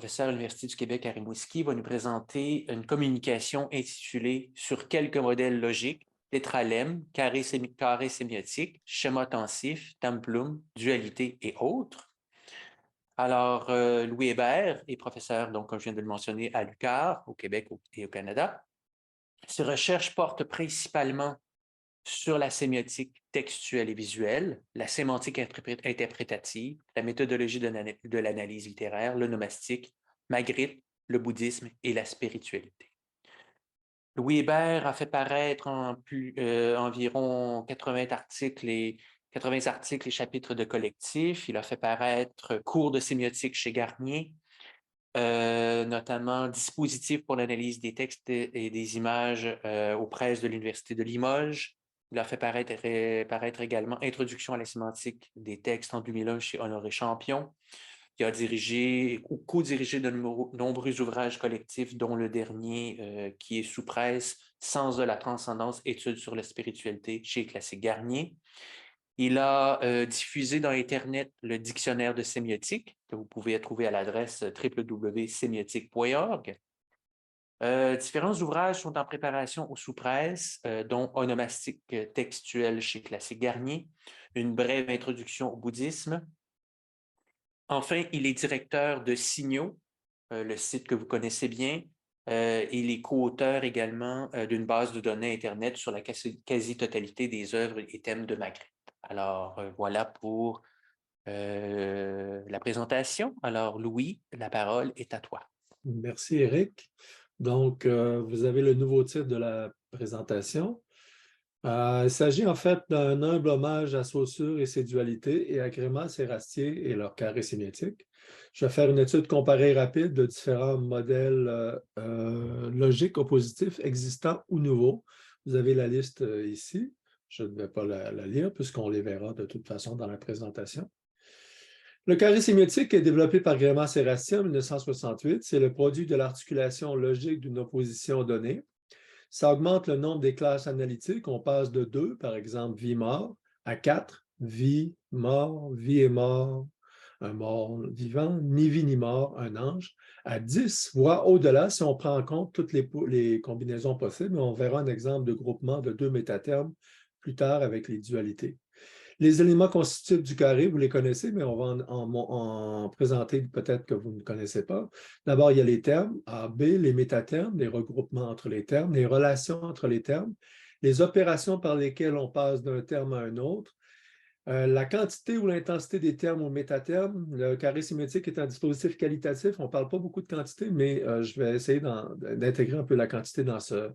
professeur à l'Université du Québec à Rimouski, va nous présenter une communication intitulée Sur quelques modèles logiques, tétralemme, carré sémiotique, schéma tensif, templum, dualité et autres. Alors, Louis Hébert est professeur, donc, comme je viens de le mentionner, à l'UQAR, au Québec et au Canada. Ses recherches portent principalement sur la sémiotique textuelle et visuelle, la sémantique interprétative, la méthodologie de l'analyse littéraire, le nomastique, Magritte, le bouddhisme et la spiritualité. Louis Hébert a fait paraître environ 80 articles et chapitres de collectifs. Il a fait paraître cours de sémiotique chez Garnier, notamment dispositifs pour l'analyse des textes et des images aux presses de l'Université de Limoges. Il a fait paraître également Introduction à la sémantique des textes en 2001 chez Honoré Champion. Il a dirigé ou co-dirigé de nombreux ouvrages collectifs, dont le dernier qui est sous presse, Sens de la transcendance, études sur la spiritualité chez Classique Garnier. Il a diffusé dans Internet le dictionnaire de sémiotique, que vous pouvez trouver à l'adresse www.sémiotique.org. Différents ouvrages sont en préparation ou sous presse, dont Onomastique textuel chez Classique Garnier, une brève introduction au bouddhisme. Enfin, il est directeur de Signaux, le site que vous connaissez bien. Il est co-auteur également d'une base de données Internet sur la quasi-totalité des œuvres et thèmes de Magritte. Alors, voilà pour la présentation. Alors, Louis, la parole est à toi. Merci, Éric. Donc, vous avez le nouveau titre de la présentation. Il s'agit en fait d'un humble hommage à Saussure et ses dualités et à Grémas et Rastier et leur carré sémiotique. Je vais faire une étude comparée rapide de différents modèles logiques oppositifs existants ou nouveaux. Vous avez la liste ici. Je ne vais pas la lire puisqu'on les verra de toute façon dans la présentation. Le carré sémiotique est développé par Grémas et Rastier en 1968. C'est le produit de l'articulation logique d'une opposition donnée. Ça augmente le nombre des classes analytiques. On passe de 2, par exemple, vie-mort, à 4, vie, mort, vie et mort, un mort vivant, ni vie ni mort, un ange, à 10, voire au-delà si on prend en compte toutes les combinaisons possibles. On verra un exemple de groupement de 2 métatermes plus tard avec les dualités. Les éléments constitutifs du carré, vous les connaissez, mais on va en présenter peut-être que vous ne connaissez pas. D'abord, il y a les termes, A, B, les métatermes, les regroupements entre les termes, les relations entre les termes, les opérations par lesquelles on passe d'un terme à un autre, la quantité ou l'intensité des termes ou métatermes. Le carré sémiotique est un dispositif qualitatif. On ne parle pas beaucoup de quantité, mais je vais essayer d'intégrer un peu la quantité dans ce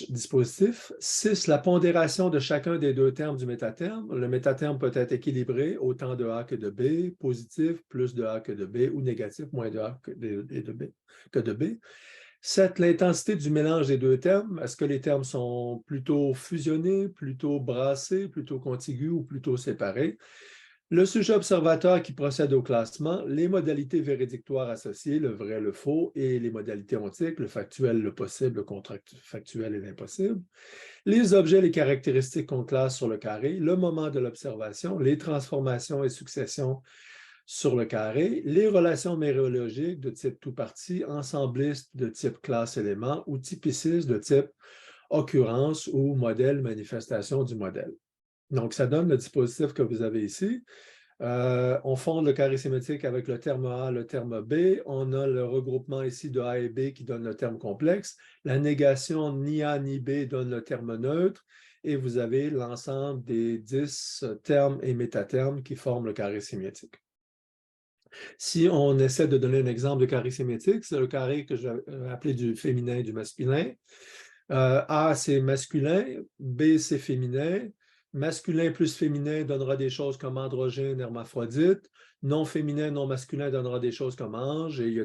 dispositif. 6, la pondération de chacun des 2 termes du métaterme. Le métaterme peut être équilibré, autant de A que de B, positif, plus de A que de B, ou négatif, moins de A que de B. 7, l'intensité du mélange des 2 termes. Est-ce que les termes sont plutôt fusionnés, plutôt brassés, plutôt contigus ou plutôt séparés? Le sujet observateur qui procède au classement, les modalités vérédictoires associées, le vrai, le faux, et les modalités ontiques, le factuel, le possible, le contrefactuel et l'impossible. Les objets, les caractéristiques qu'on classe sur le carré, le moment de l'observation, les transformations et successions sur le carré, les relations méréologiques de type tout-parti, ensemblistes de type classe-élément ou typicistes de type occurrence ou modèle manifestation du modèle. Donc, ça donne le dispositif que vous avez ici. On fonde le carré sémiotique avec le terme A, le terme B. On a le regroupement ici de A et B qui donne le terme complexe. La négation ni A ni B donne le terme neutre. Et vous avez l'ensemble des 10 termes et métatermes qui forment le carré sémiotique. Si on essaie de donner un exemple de carré sémiotique, c'est le carré que je vais appeler du féminin et du masculin. A, c'est masculin, B, c'est féminin. Masculin plus féminin donnera des choses comme androgyne, hermaphrodite. Non féminin, non masculin donnera des choses comme ange. Et il y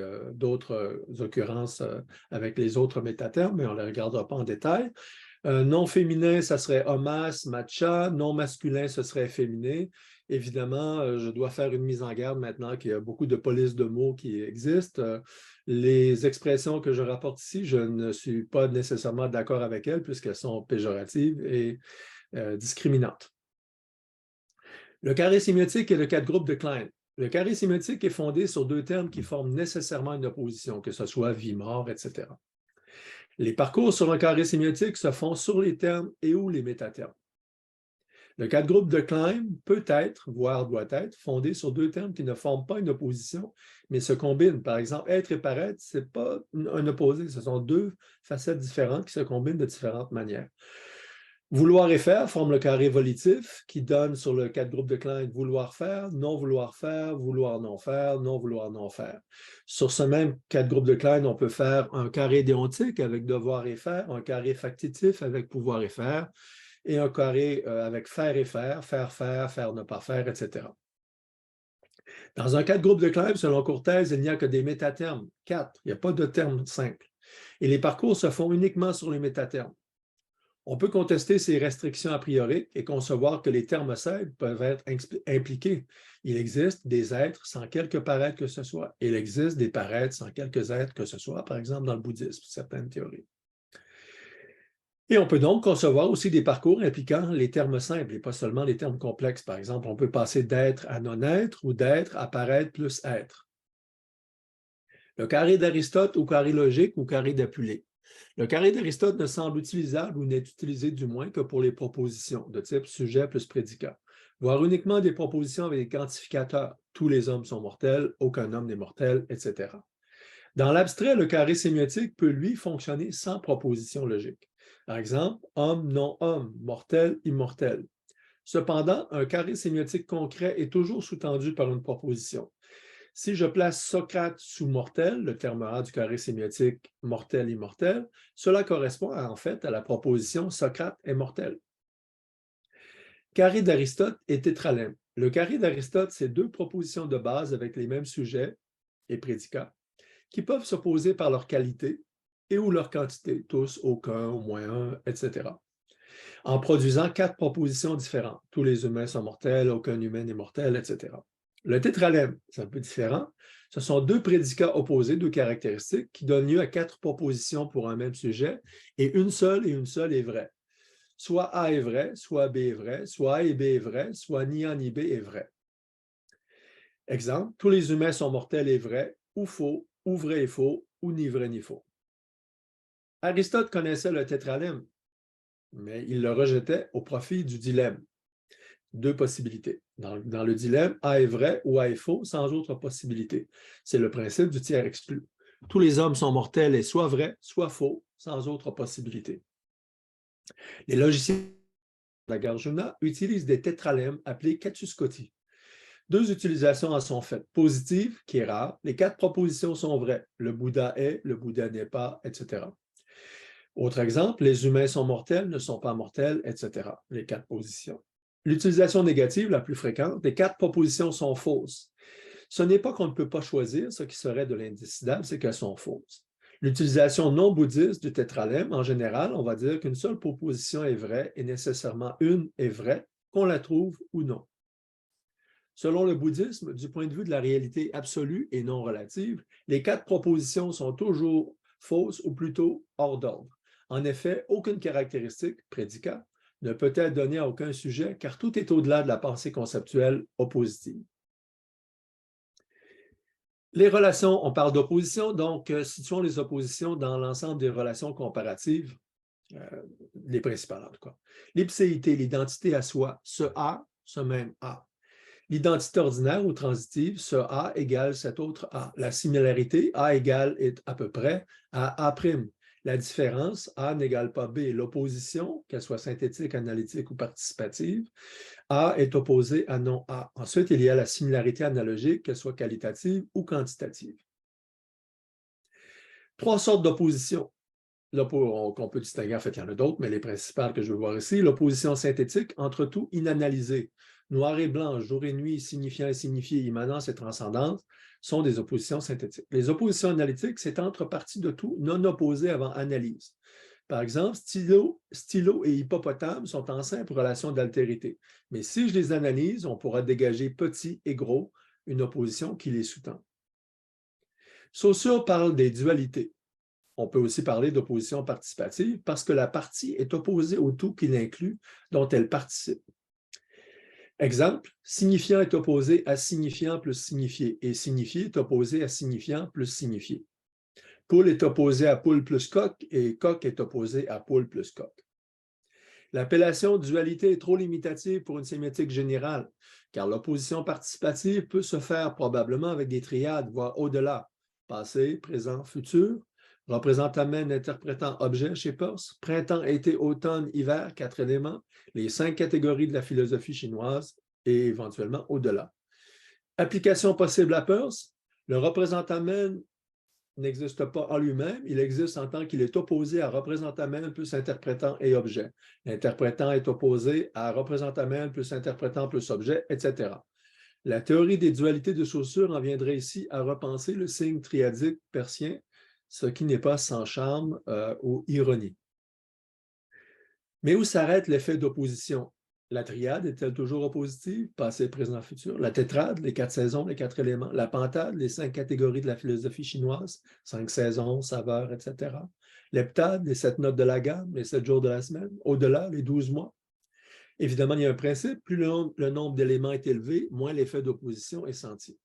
a d'autres occurrences avec les autres métatermes, mais on ne les regardera pas en détail. Non féminin, ça serait homas, matcha. Non masculin, ce serait féminin. Évidemment, je dois faire une mise en garde maintenant qu'il y a beaucoup de polices de mots qui existent. Les expressions que je rapporte ici, je ne suis pas nécessairement d'accord avec elles puisqu'elles sont péjoratives et discriminantes. Le carré sémiotique est le 4 groupes de Klein. Le carré sémiotique est fondé sur deux termes qui forment nécessairement une opposition, que ce soit vie, mort, etc. Les parcours sur un carré sémiotique se font sur les termes et ou les métatermes. Le cas de groupe de Klein peut être, voire doit être, fondé sur deux termes qui ne forment pas une opposition, mais se combinent. Par exemple, être et paraître, ce n'est pas un opposé, ce sont deux facettes différentes qui se combinent de différentes manières. Vouloir et faire forment le carré volitif qui donne sur le cas de groupe de Klein vouloir faire, non vouloir faire, vouloir non faire, non vouloir non faire. Sur ce même cas de groupe de Klein, on peut faire un carré déontique avec devoir et faire, un carré factitif avec pouvoir et faire, et un carré avec faire et faire ne pas faire, etc. Dans un cas de groupe de Klein, selon Courtese, il n'y a que des métatermes, 4, il n'y a pas de termes simples. Et les parcours se font uniquement sur les métatermes. On peut contester ces restrictions a priori et concevoir que les termes simples peuvent être impliqués. Il existe des êtres sans quelque paraître que ce soit. Il existe des paraîtres sans quelques êtres que ce soit, par exemple dans le bouddhisme, certaines théories. Et on peut donc concevoir aussi des parcours impliquant les termes simples et pas seulement les termes complexes. Par exemple, on peut passer d'être à non-être ou d'être à paraître plus être. Le carré d'Aristote ou carré logique ou carré d'Apulée. Le carré d'Aristote ne semble utilisable ou n'est utilisé du moins que pour les propositions de type sujet plus prédicat, voire uniquement des propositions avec des quantificateurs. Tous les hommes sont mortels, aucun homme n'est mortel, etc. Dans l'abstrait, le carré sémiotique peut, lui, fonctionner sans proposition logique. Par exemple, homme, non-homme, mortel, immortel. Cependant, un carré sémiotique concret est toujours sous-tendu par une proposition. Si je place Socrate sous mortel, le terme A du carré sémiotique mortel-immortel, cela correspond en fait à la proposition Socrate est mortel. Carré d'Aristote et tétralemme. Le carré d'Aristote, c'est deux propositions de base avec les mêmes sujets et prédicats qui peuvent s'opposer par leur qualité et ou leur quantité, tous, aucun, au moins un, etc. En produisant quatre propositions différentes. Tous les humains sont mortels, aucun humain n'est mortel, etc. Le tétralemme, c'est un peu différent. Ce sont deux prédicats opposés, deux caractéristiques, qui donnent lieu à quatre propositions pour un même sujet, et une seule est vraie. Soit A est vrai, soit B est vrai, soit A et B est vrai, soit ni A ni B est vrai. Exemple, tous les humains sont mortels et vrai, ou faux, ou vrai et faux, ou ni vrai ni faux. Aristote connaissait le tétralemme, mais il le rejetait au profit du dilemme. Deux possibilités. Dans le dilemme, A est vrai ou A est faux, sans autre possibilité. C'est le principe du tiers exclu. Tous les hommes sont mortels et soit vrai, soit faux, sans autre possibilité. Les logiciels de Nagarjuna utilisent des tétralemmes appelés Catuskoti. Deux utilisations en sont faites. Positive, qui est rare, les quatre propositions sont vraies. Le Bouddha est, le Bouddha n'est pas, etc. Autre exemple, les humains sont mortels, ne sont pas mortels, etc. Les quatre positions. L'utilisation négative, la plus fréquente, les quatre propositions sont fausses. Ce n'est pas qu'on ne peut pas choisir, ce qui serait de l'indécidable, c'est qu'elles sont fausses. L'utilisation non bouddhiste du tétralemme, en général, on va dire qu'une seule proposition est vraie et nécessairement une est vraie, qu'on la trouve ou non. Selon le bouddhisme, du point de vue de la réalité absolue et non relative, les quatre propositions sont toujours fausses ou plutôt hors d'ordre. En effet, aucune caractéristique, prédicat, ne peut être donnée à aucun sujet car tout est au-delà de la pensée conceptuelle oppositive. Les relations, on parle d'opposition, donc situons les oppositions dans l'ensemble des relations comparatives, les principales en tout cas. L'ipséité, l'identité à soi, ce A, ce même A. L'identité ordinaire ou transitive, ce A égale cet autre A. La similarité, A égale est à peu près à A'. La différence, A n'égale pas B. L'opposition, qu'elle soit synthétique, analytique ou participative, A est opposé à non A. Ensuite, il y a la similarité analogique, qu'elle soit qualitative ou quantitative. Trois sortes d'opposition. Qu'on peut distinguer, en fait, il y en a d'autres, mais les principales que je veux voir ici, l'opposition synthétique, entre tout inanalysé. Noir et blanc, jour et nuit, signifiant et signifié, immanence et transcendance, sont des oppositions synthétiques. Les oppositions analytiques, c'est entre parties de tout non opposées avant analyse. Par exemple, stylo et hippopotame sont en simple relation d'altérité. Mais si je les analyse, on pourra dégager petit et gros, une opposition qui les sous-tend. Saussure parle des dualités. On peut aussi parler d'opposition participative parce que la partie est opposée au tout qui l'inclut, dont elle participe. Exemple, signifiant est opposé à signifiant plus signifié et signifié est opposé à signifiant plus signifié. Poule est opposé à poule plus coq et coq est opposé à poule plus coq. L'appellation dualité est trop limitative pour une sémiotique générale, car l'opposition participative peut se faire probablement avec des triades, voire au-delà, passé, présent, futur, représentant même interprétant objet chez Peirce, printemps, été, automne, hiver, 4 éléments, les 5 catégories de la philosophie chinoise et éventuellement au-delà. Application possible à Peirce, le représentant même n'existe pas en lui-même, il existe en tant qu'il est opposé à représentant même plus interprétant et objet. L'interprétant est opposé à représentant même plus interprétant plus objet, etc. La théorie des dualités de Saussure en viendrait ici à repenser le signe triadique persien, ce qui n'est pas sans charme ou ironie. Mais où s'arrête l'effet d'opposition? La triade est-elle toujours oppositive, passé, présent, futur? La tétrade, les 4 saisons, les 4 éléments. La pentade, les 5 catégories de la philosophie chinoise, 5 saisons, saveurs, etc. L'heptade, les 7 notes de la gamme, les 7 jours de la semaine. Au-delà, les 12 mois. Évidemment, il y a un principe, plus le nombre d'éléments est élevé, moins l'effet d'opposition est senti.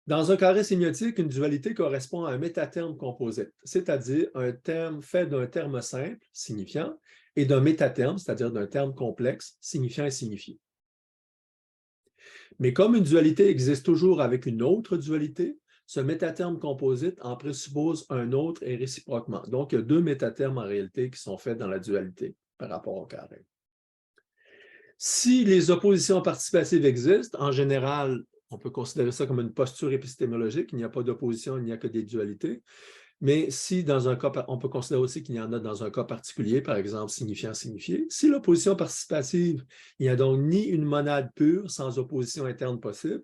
Dans un carré sémiotique, une dualité correspond à un métaterme composite, c'est-à-dire un terme fait d'un terme simple, signifiant, et d'un métaterme, c'est-à-dire d'un terme complexe, signifiant et signifié. Mais comme une dualité existe toujours avec une autre dualité, ce métaterme composite en présuppose un autre et réciproquement. Donc, il y a 2 métatermes en réalité qui sont faits dans la dualité par rapport au carré. Si les oppositions participatives existent, en général, on peut considérer ça comme une posture épistémologique, il n'y a pas d'opposition, il n'y a que des dualités. Mais si dans un cas, on peut considérer aussi qu'il y en a dans un cas particulier, par exemple signifiant, signifié. Si l'opposition participative, il n'y a donc ni une monade pure sans opposition interne possible,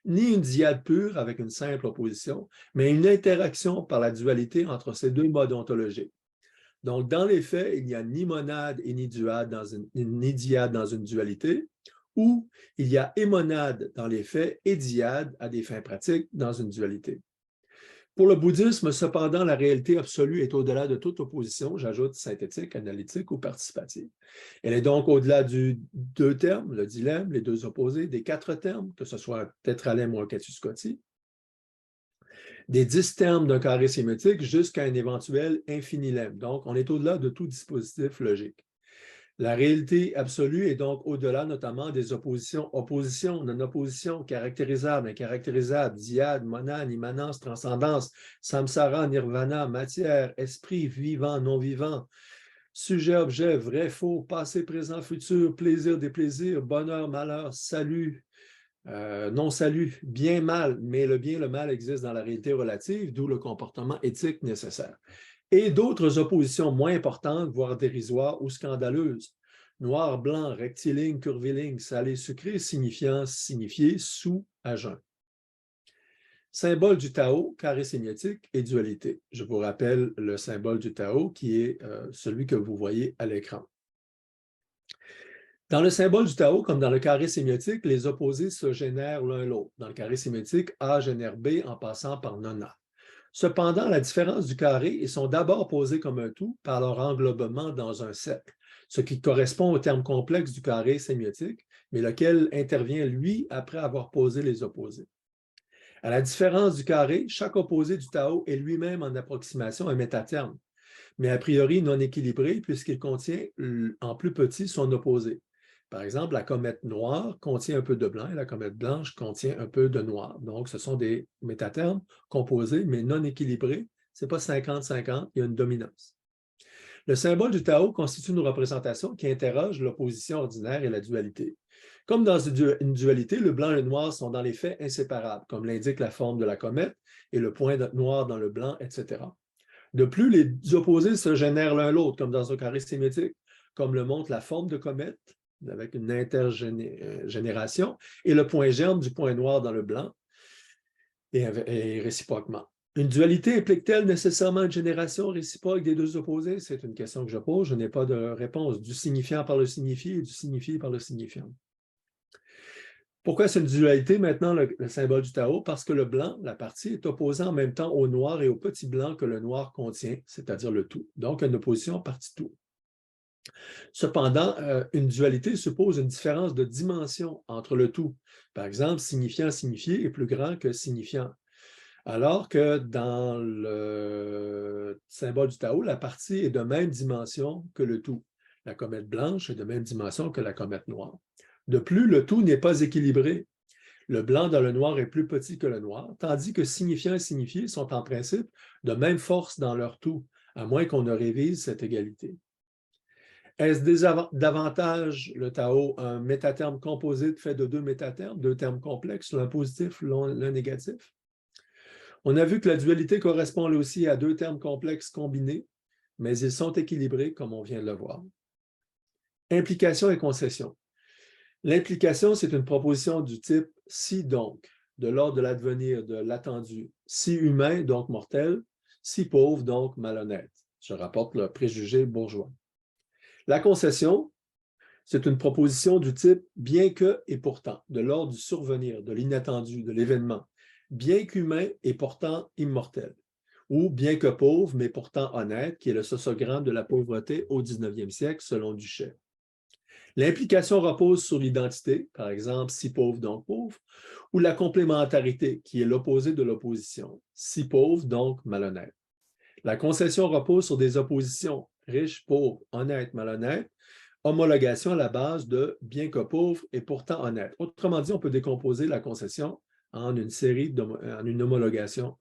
ni une dyade pure avec une simple opposition, mais une interaction par la dualité entre ces 2 modes ontologiques. Donc, dans les faits, il n'y a ni monade et ni dyade dans une dualité, ou il y a et monade dans les faits et dyade à des fins pratiques dans une dualité. Pour le bouddhisme, cependant, la réalité absolue est au-delà de toute opposition, j'ajoute synthétique, analytique ou participative. Elle est donc au-delà du 2 termes, le dilemme, les 2 opposés, des 4 termes, que ce soit un tétralemme ou un casus scotti, des 10 termes d'un carré sémiotique jusqu'à un éventuel infinilemme. Donc, on est au-delà de tout dispositif logique. La réalité absolue est donc au-delà notamment des oppositions, opposition, non-opposition, caractérisable, incaractérisable, dyade, monade, immanence, transcendance, samsara, nirvana, matière, esprit, vivant, non-vivant, sujet, objet, vrai, faux, passé, présent, futur, plaisir, déplaisir, bonheur, malheur, salut, non-salut, bien, mal, mais le bien et le mal existent dans la réalité relative, d'où le comportement éthique nécessaire. Et d'autres oppositions moins importantes, voire dérisoires ou scandaleuses. Noir, blanc, rectiligne, curviligne, salé, sucré, signifiant, signifié, sous, à jeun. Symbole du Tao, carré sémiotique et dualité. Je vous rappelle le symbole du Tao qui est celui que vous voyez à l'écran. Dans le symbole du Tao, comme dans le carré sémiotique, les opposés se génèrent l'un l'autre. Dans le carré sémiotique, A génère B en passant par non A. Cependant, la différence du carré, ils sont d'abord posés comme un tout par leur englobement dans un cercle, ce qui correspond au terme complexe du carré sémiotique, mais lequel intervient, lui, après avoir posé les opposés. À la différence du carré, chaque opposé du Tao est lui-même en approximation un métaterme, mais a priori non équilibré puisqu'il contient en plus petit son opposé. Par exemple, la comète noire contient un peu de blanc et la comète blanche contient un peu de noir. Donc, ce sont des métatermes composés, mais non équilibrés. Ce n'est pas 50-50, il y a une dominance. Le symbole du Tao constitue une représentation qui interroge l'opposition ordinaire et la dualité. Comme dans une dualité, le blanc et le noir sont dans les faits inséparables, comme l'indique la forme de la comète et le point noir dans le blanc, etc. De plus, les opposés se génèrent l'un l'autre, comme dans un carré sémiotique, comme le montre la forme de comète, avec une intergénération, et le point germe du point noir dans le blanc, et réciproquement. Une dualité implique-t-elle nécessairement une génération réciproque des 2 opposés? C'est une question que je pose, je n'ai pas de réponse. Du signifiant par le signifié et du signifié par le signifiant. Pourquoi c'est une dualité maintenant, le symbole du Tao? Parce que le blanc, la partie, est opposé en même temps au noir et au petit blanc que le noir contient, c'est-à-dire le tout. Donc, une opposition partie-tout. Cependant, une dualité suppose une différence de dimension entre le tout. Par exemple, signifiant signifié est plus grand que signifiant. Alors que dans le symbole du Tao, la partie est de même dimension que le tout. La comète blanche est de même dimension que la comète noire. De plus, le tout n'est pas équilibré. Le blanc dans le noir est plus petit que le noir, tandis que signifiant et signifié sont en principe de même force dans leur tout, à moins qu'on ne révise cette égalité. Est-ce davantage le Tao un métaterme composite fait de deux métatermes, deux termes complexes, l'un positif, l'un négatif? On a vu que la dualité correspond aussi à deux termes complexes combinés, mais ils sont équilibrés comme on vient de le voir. Implication et concession. L'implication, c'est une proposition du type « si donc », de l'ordre de l'advenir, de l'attendu. Si humain, donc mortel. Si pauvre, donc malhonnête. Je rapporte le préjugé bourgeois. La concession, c'est une proposition du type « bien que et pourtant », de l'ordre du survenir, de l'inattendu, de l'événement. Bien qu'humain et pourtant immortel. Ou bien que pauvre, mais pourtant honnête, qui est le sociogramme de la pauvreté au 19e siècle, selon Duchet. L'implication repose sur l'identité, par exemple, si pauvre, donc pauvre, ou la complémentarité, qui est l'opposé de l'opposition, si pauvre, donc malhonnête. La concession repose sur des oppositions, riche, pauvre, honnête, malhonnête, homologation à la base de bien que pauvre et pourtant honnête. Autrement dit, on peut décomposer la concession en une homologation,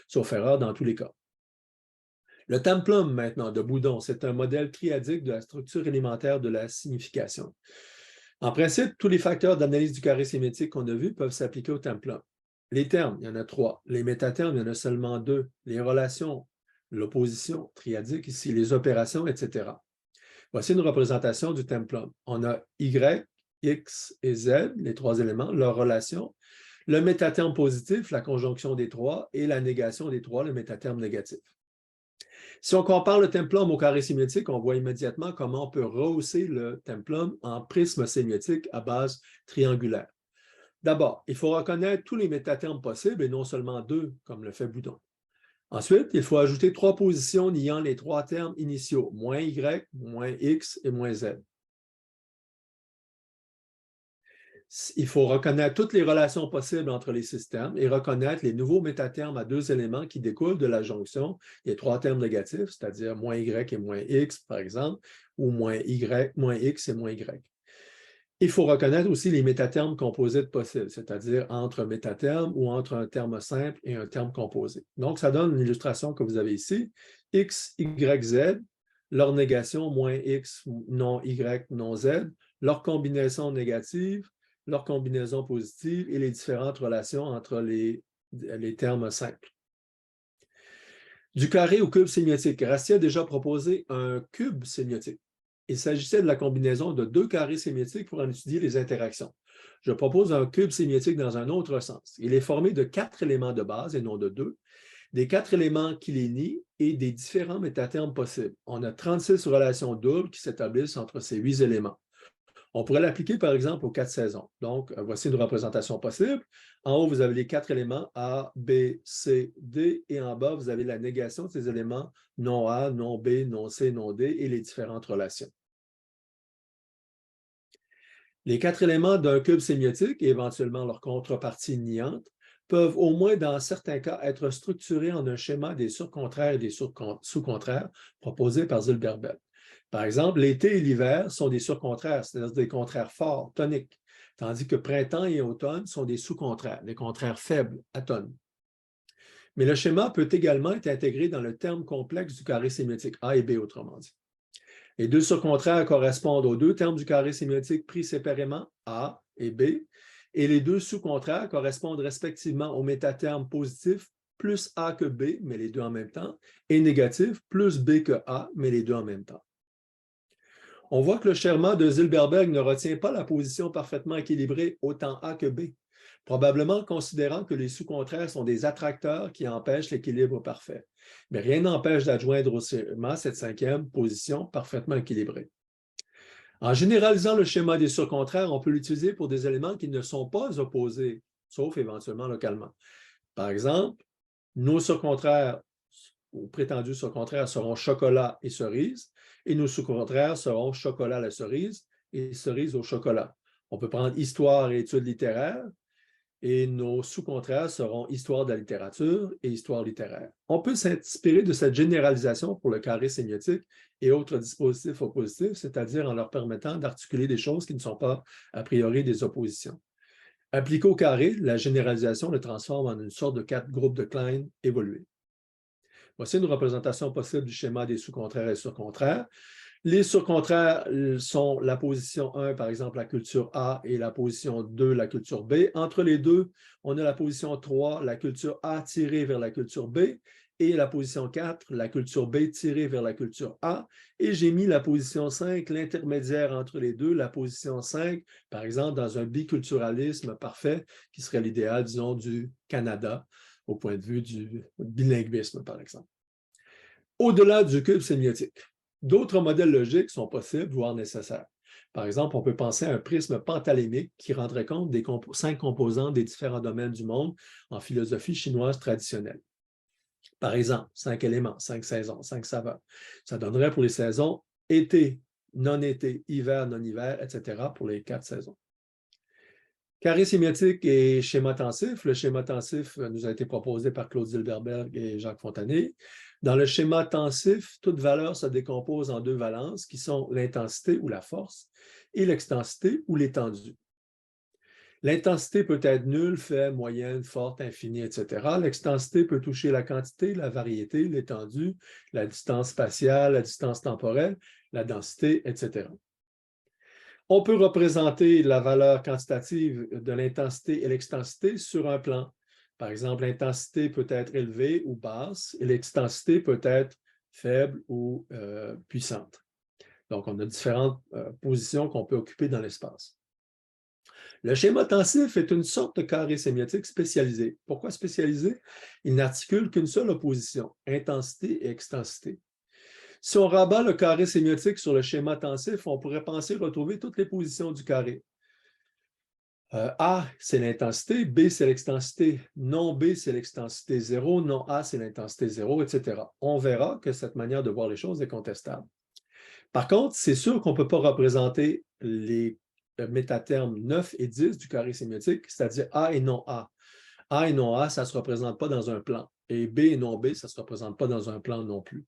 sauf erreur dans tous les cas. Le templum, maintenant, de Boudon, c'est un modèle triadique de la structure élémentaire de la signification. En principe, tous les facteurs d'analyse du carré sémitique qu'on a vus peuvent s'appliquer au templum. Les termes, il y en a 3. Les métatermes, il y en a seulement 2. Les relations, l'opposition triadique ici, les opérations, etc. Voici une représentation du templum. On a Y, X et Z, les 3 éléments, leurs relations. Le métaterme positif, la conjonction des 3, et la négation des 3, le métaterme négatif. Si on compare le templum au carré sémiotique, on voit immédiatement comment on peut rehausser le templum en prisme sémiotique à base triangulaire. D'abord, il faut reconnaître tous les métatermes possibles et non seulement 2, comme le fait Boudon. Ensuite, il faut ajouter 3 positions niant les 3 termes initiaux, moins Y, moins X et moins Z. Il faut reconnaître toutes les relations possibles entre les systèmes et reconnaître les nouveaux métatermes à 2 éléments qui découlent de la jonction des 3 termes négatifs, c'est-à-dire moins Y et moins X, par exemple, ou moins Y, moins X et moins Y. Il faut reconnaître aussi les métatermes composites possibles, c'est-à-dire entre métatermes ou entre un terme simple et un terme composé. Donc, ça donne une illustration que vous avez ici. X, Y, Z, leur négation, moins X, non Y, non Z, leur combinaison négative, leur combinaison positive et les différentes relations entre les termes simples. Du carré au cube sémiotique, Rassi a déjà proposé un cube sémiotique. Il s'agissait de la combinaison de 2 carrés sémiotiques pour en étudier les interactions. Je propose un cube sémiotique dans un autre sens. Il est formé de 4 éléments de base et non de 2, des 4 éléments qui les nient et des différents métatermes possibles. On a 36 relations doubles qui s'établissent entre ces 8 éléments. On pourrait l'appliquer, par exemple, aux 4 saisons. Donc, voici une représentation possible. En haut, vous avez les 4 éléments A, B, C, D, et en bas, vous avez la négation de ces éléments non A, non B, non C, non D, et les différentes relations. Les 4 éléments d'un cube sémiotique, et éventuellement leur contrepartie niante, peuvent au moins dans certains cas être structurés en un schéma des surcontraires et des sous-contraires proposés par Zilberberg. Par exemple, l'été et l'hiver sont des surcontraires, c'est-à-dire des contraires forts, toniques, tandis que printemps et automne sont des sous-contraires, des contraires faibles, atones. Mais le schéma peut également être intégré dans le terme complexe du carré sémiotique, A et B autrement dit. Les 2 surcontraires correspondent aux 2 termes du carré sémiotique pris séparément, A et B, et les 2 sous-contraires correspondent respectivement aux métatermes positifs plus A que B, mais les 2 en même temps, et négatifs plus B que A, mais les 2 en même temps. On voit que le schéma de Zilberberg ne retient pas la position parfaitement équilibrée autant A que B, probablement considérant que les sous-contraires sont des attracteurs qui empêchent l'équilibre parfait. Mais rien n'empêche d'adjoindre au schéma cette 5e position parfaitement équilibrée. En généralisant le schéma des surcontraires, on peut l'utiliser pour des éléments qui ne sont pas opposés, sauf éventuellement localement. Par exemple, nos surcontraires ou prétendus sous-contraires seront chocolat et cerise, et nos sous-contraires seront chocolat à la cerise et cerise au chocolat. On peut prendre histoire et études littéraires, et nos sous-contraires seront histoire de la littérature et histoire littéraire. On peut s'inspirer de cette généralisation pour le carré sémiotique et autres dispositifs oppositifs, c'est-à-dire en leur permettant d'articuler des choses qui ne sont pas a priori des oppositions. Appliqué au carré, la généralisation le transforme en une sorte de 4 groupes de Klein évolués. Voici une représentation possible du schéma des sous-contraires et surcontraires. Les surcontraires sont la position 1, par exemple, la culture A, et la position 2, la culture B. Entre les deux, on a la position 3, la culture A tirée vers la culture B, et la position 4, la culture B tirée vers la culture A. Et j'ai mis la position 5, l'intermédiaire entre les deux, la position 5, par exemple, dans un biculturalisme parfait, qui serait l'idéal, disons, du Canada, au point de vue du bilinguisme, par exemple. Au-delà du cube sémiotique, d'autres modèles logiques sont possibles, voire nécessaires. Par exemple, on peut penser à un prisme pentalémique qui rendrait compte des 5 composants des différents domaines du monde en philosophie chinoise traditionnelle. Par exemple, 5 éléments, 5 saisons, 5 saveurs. Ça donnerait pour les saisons été, non-été, hiver, non-hiver, etc. pour les 4 saisons. Carré sémiotique et schéma tensif. Le schéma tensif nous a été proposé par Claude Zilberberg et Jacques Fontané. Dans le schéma tensif, toute valeur se décompose en 2 valences qui sont l'intensité ou la force et l'extensité ou l'étendue. L'intensité peut être nulle, faible, moyenne, forte, infinie, etc. L'extensité peut toucher la quantité, la variété, l'étendue, la distance spatiale, la distance temporelle, la densité, etc. On peut représenter la valeur quantitative de l'intensité et l'extensité sur un plan. Par exemple, l'intensité peut être élevée ou basse et l'extensité peut être faible ou puissante. Donc, on a différentes positions qu'on peut occuper dans l'espace. Le schéma tensif est une sorte de carré sémiotique spécialisé. Pourquoi spécialisé? Il n'articule qu'une seule opposition, intensité et extensité. Si on rabat le carré sémiotique sur le schéma tensif, on pourrait penser retrouver toutes les positions du carré. A, c'est l'intensité, B, c'est l'extensité, non B, c'est l'extensité 0, non A, c'est l'intensité 0, etc. On verra que cette manière de voir les choses est contestable. Par contre, c'est sûr qu'on ne peut pas représenter les métatermes 9 et 10 du carré sémiotique, c'est-à-dire A et non A. A et non A, ça ne se représente pas dans un plan. Et B et non B, ça ne se représente pas dans un plan non plus.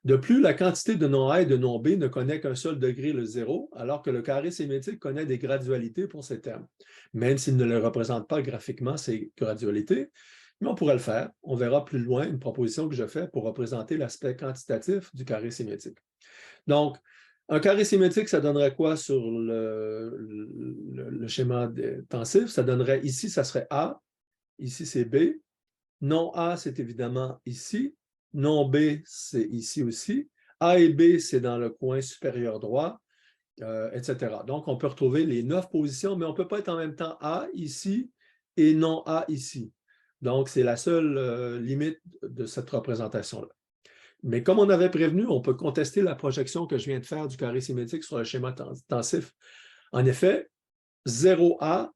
De plus, la quantité de non A et de non B ne connaît qu'un seul degré, le 0, alors que le carré sémiotique connaît des gradualités pour ces termes, même s'il ne les représente pas graphiquement, ces gradualités. Mais on pourrait le faire. On verra plus loin une proposition que je fais pour représenter l'aspect quantitatif du carré sémiotique. Donc, un carré sémiotique, ça donnerait quoi sur le schéma tensif? Ça donnerait ici, ça serait A, ici c'est B. Non A, c'est évidemment ici. Non B, c'est ici aussi. A et B, c'est dans le coin supérieur droit, etc. Donc, on peut retrouver les 9 positions, mais on ne peut pas être en même temps A ici et non A ici. Donc, c'est la seule limite de cette représentation-là. Mais comme on avait prévenu, on peut contester la projection que je viens de faire du carré symétrique sur le schéma tensif. En effet, 0A,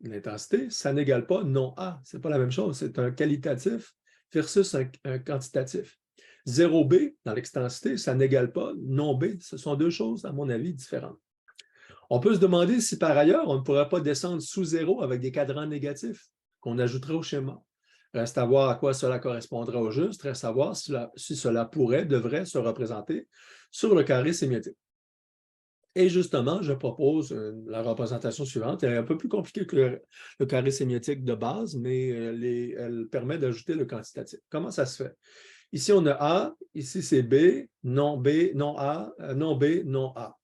l'intensité, ça n'égale pas non A. Ce n'est pas la même chose. C'est un qualitatif versus un quantitatif. 0B, dans l'extensité, ça n'égale pas non B. Ce sont deux choses, à mon avis, différentes. On peut se demander si par ailleurs, on ne pourrait pas descendre sous 0 avec des cadrans négatifs qu'on ajouterait au schéma. Reste à voir à quoi cela correspondrait au juste, reste à voir si cela devrait se représenter sur le carré sémiotique. Et justement, je propose la représentation suivante. Elle est un peu plus compliquée que le carré sémiotique de base, mais elle permet d'ajouter le quantitatif. Comment ça se fait? Ici, on a A, ici c'est B, non A, non B, non A.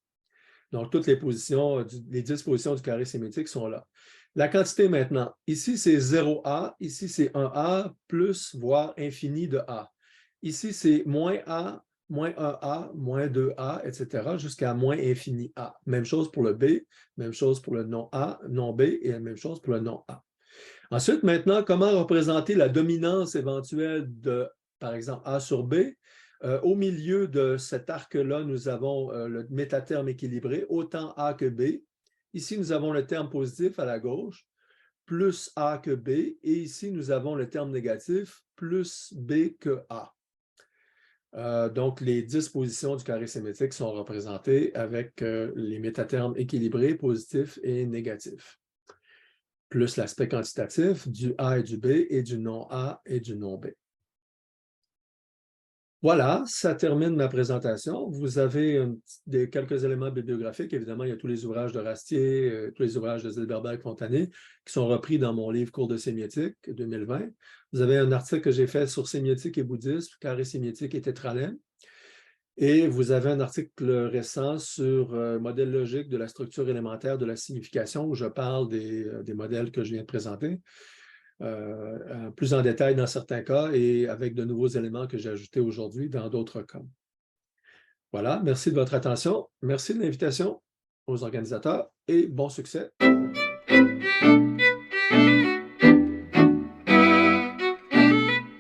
Donc, toutes les positions, les 10 positions du carré sémiotique sont là. La quantité maintenant, ici c'est 0A, ici c'est 1A, plus, voire infini de A. Ici c'est moins A, moins 1A, moins 2A, etc., jusqu'à moins infini A. Même chose pour le B, même chose pour le non A, non B, et la même chose pour le non A. Ensuite, maintenant, comment représenter la dominance éventuelle de, par exemple, A sur B? Au milieu de cet arc-là, nous avons le métaterme équilibré, autant A que B. Ici, nous avons le terme positif à la gauche, plus A que B. Et ici, nous avons le terme négatif, plus B que A. Donc, les 10 positions du carré symétrique sont représentées avec les métatermes équilibrés, positifs et négatifs, plus l'aspect quantitatif du A et du B et du non-A et du non-B. Voilà, ça termine ma présentation. Vous avez quelques éléments bibliographiques. Évidemment, il y a tous les ouvrages de Rastier, tous les ouvrages de Zilberberg-Fontané qui sont repris dans mon livre Cours de sémiotique 2020. Vous avez un article que j'ai fait sur sémiotique et bouddhisme, carré sémiotique et tétralemme. Et vous avez un article récent sur modèle logique de la structure élémentaire de la signification, où je parle des modèles que je viens de présenter. Plus en détail dans certains cas et avec de nouveaux éléments que j'ai ajoutés aujourd'hui dans d'autres cas. Voilà, merci de votre attention. Merci de l'invitation aux organisateurs et bon succès.